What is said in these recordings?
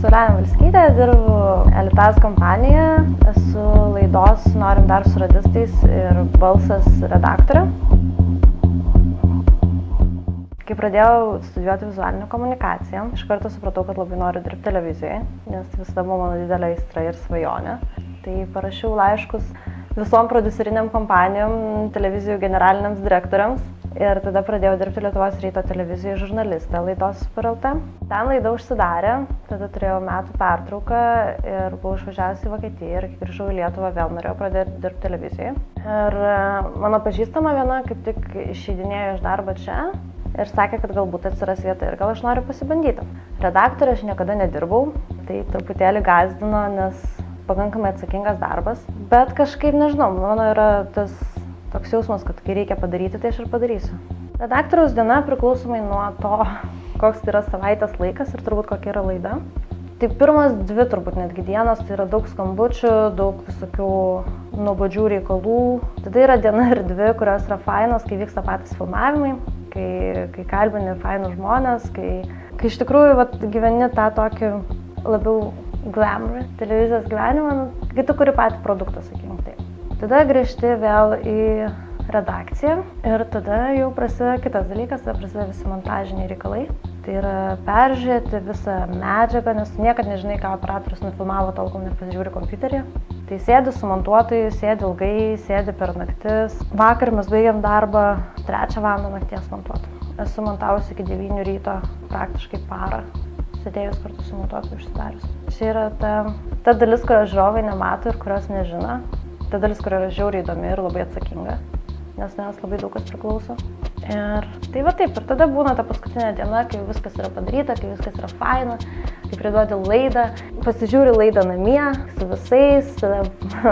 Saulenė Valskytė, dirbu Elitas kompanijoje, esu laidos Norim dar su radistais ir balsas redaktorė. Kai pradėjau studijuoti vizualinę komunikaciją, iš karto supratau, kad labai noriu dirbti televizijoje, nes visada buvo mano didelė aistra ir svajonė. Tai parašiau laiškus visom prodiuseriniam kompanijom, televizijų generaliniams direktoriams ir tada pradėjau dirbti Lietuvos ryto televizijoje žurnalistė laidos Super LT. Ten laida užsidarė, tada turėjau metų pertrauką ir buvau išvažiavusi į Vokietiją ir kai grįžau į Lietuvą vėl norėjau pradėti dirbti televizijoje. Ir mano pažįstama viena kaip tik išeidinėjo iš darbo čia ir sakė, kad galbūt atsiras vieta ir gal aš noriu pasibandyti. Redaktorė aš niekada nedirbau, tai truputėlį gąsdino, nes pakankamai atsakingas darbas, bet kažkaip nežinau, mano yra tas toks jausmas, kad kai reikia padaryti, tai aš ir padarysiu. Redaktoriaus diena priklausomai nuo to, koks yra savaitės laikas ir turbūt kokia yra laida. Tai pirmas dvi turbūt netgi dienos, tai yra daug skambučių, daug visokių nuobodžių reikalų. Tada yra diena ir dvi, kurios yra fainos, kai vyksta patys filmavimai, kai kalbini fainus žmonės, kai iš tikrųjų gyveni tą tokį labiau glamour televizijos gyvenimą, kai tu kuri patį produktą, sakykim taip. Tada grįžti vėl į redakciją ir tada jau prasideda kitas dalykas, tada prasideda visi montažiniai reikalai. Tai yra peržiūrėti visą medžiagą, nes niekad nežinai, ką operatorius nufilmavo tol, kol nepasižiūri kompiuterį. Tai sėdi su montuotoju, sėdi ilgai, sėdi per naktis. Vakar mes baigėm darbą 3 valandą nakties montuoti. Esu montavusi iki 9 ryto praktiškai parą, sėdėjus kartu su montuotoju užsidarius. Čia yra ta dalis, kurios žiūrovai nemato ir kurios nežino. Ta dalis, kur yra žiauriai įdomi ir labai atsakinga, nes labai daug kas priklauso. Ir tai va taip, ir tada būna ta paskutinė diena, kai viskas yra padaryta, kai viskas yra faina, kai priduodi laidą, pasižiūri laidą namie su visais, tada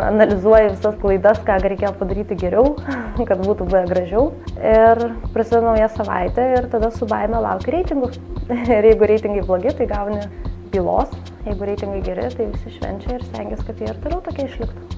analizuoji visas klaidas, ką reikėjo padaryti geriau, kad būtų buvę gražiau. Ir prasideda nauja savaitė ir tada su baime lauki reitingų. Ir jeigu reitingai blogi, tai gauni bylos, jeigu reitingai geri, tai visi švenčia ir stengiasi, kad jie ir toliau tokie išliktų.